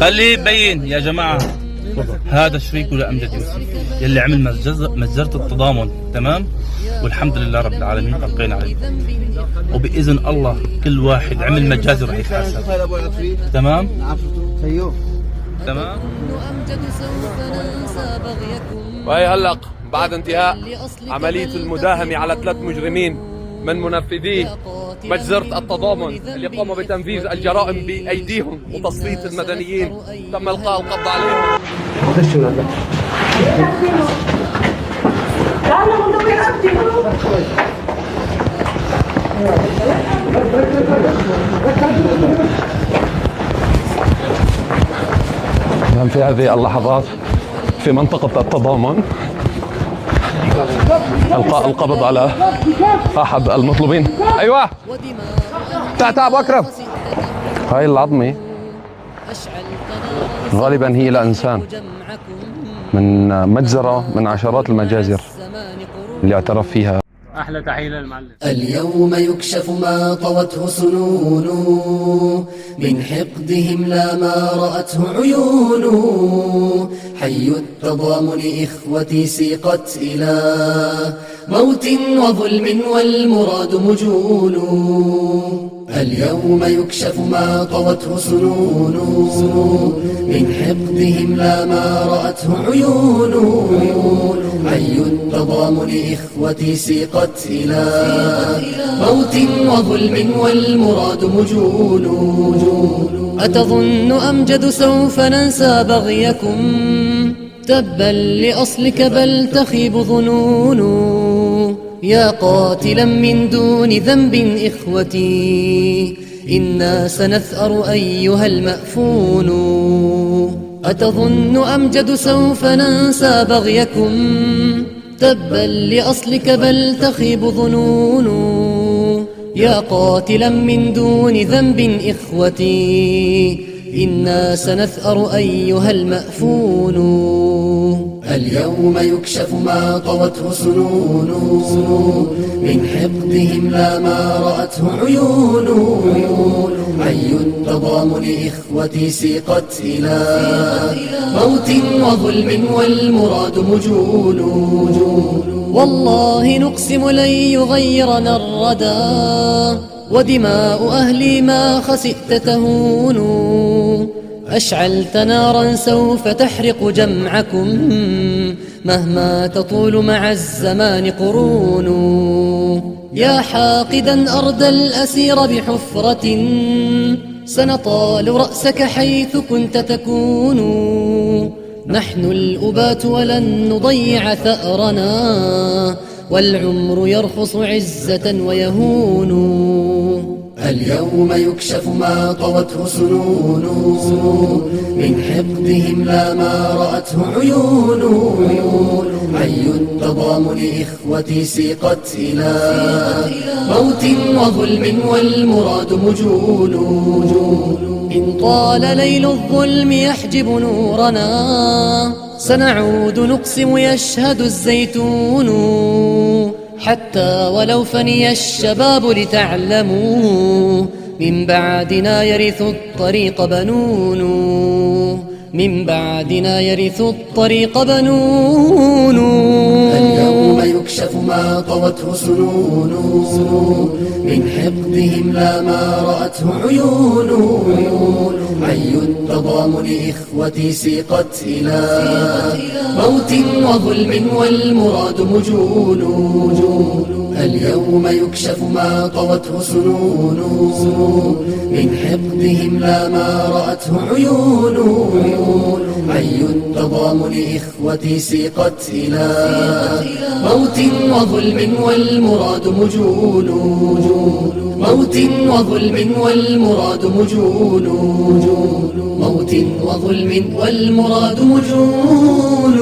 خليه يبين يا جماعة. هذا شريكه لأمجد يوسف يلي عمل مجزرة التضامن، تمام؟ والحمد لله رب العالمين ألقينا عليه، وبإذن الله كل واحد عمل مجازر رح يتحاسب. تمام؟ تمام؟ وهي هلق بعد انتهاء عملية المداهمة على 3 مجرمين من منفذي مجزرة التضامن اللي قاموا بتنفيذ الجرائم بأيديهم وتسليط المدنيين، تم إلقاء القبض عليهم. في هذه اللحظات في منطقة التضامن القاء القبض على أحد المطلوبين. أيوة تعال أبو أكرم. هاي العظمة غالبا هي لإنسان من مجزرة من عشرات المجازر اللي اعترف فيها. أحلى تحية للمعلم. اليوم يكشف ما طوته سنون من حقدهم لا ما رأته عيون. حي التضامن إخوتي سيقت إلى موت وظلم والمراد مجون. اليوم يكشف ما طوته سنون من حقدهم لا ما رأته عيون. حي التضامن إخوتي سيقت إلى موت وظلم والمراد مجون. أتظن أمجد سوف ننسى بغيكم؟ تبا لأصلك بل تخيب ظنون. يا قاتلا من دون ذنب إخوتي إنا سنثأر أيها المأفون. أتظن أمجد سوف ننسى بغيكم؟ تبا لأصلك بل تخيب ظنون. يا قاتلا من دون ذنب إخوتي إنا سنثأر أيها المأفون. اليوم يكشف ما طوته سنون من حقدهم لا ما رأته عيون. حي التضامن إخوتي سيقت إلى موت وظلم والمراد مجون. والله نقسم لن يغيرنا الردى ودماء أهلي ما خسئت تهون. أشعلت نارا سوف تحرق جمعكم مهما تطول مع الزمان قرون. يا حاقدا أردى الأسير بحفرة سنطال رأسك حيث كنت تكون. نحن الأبات ولن نضيع ثأرنا والعمر يرخص عزة ويهون. اليوم يكشف ما طوته سنون من حقدهم لا ما رأته عيون. حي التضامن إخوتي سيقت إلى موت وظلم والمراد مجون. إن طال ليل الظلم يحجب نورنا سنعود نقسم يشهد الزيتون. حتى ولو فني الشباب لتعلموا من بعدنا يرث الطريق بنون. من بعدنا يرث الطريق بنون. اليوم يكشف ما طوته سنون من حقدهم لا ما رأته عيون. حي التضامن إخوتي سيقت إلى موت وظلم والمراد مجون. اليوم يكشف ما طوته سنون من حقدهم لا ما رأته عيون. حي التضامن إخوتي سيقت إلى موت وظلم والمراد مجون. موت وظلم والمراد مجون. موت وظلم والمراد مجون.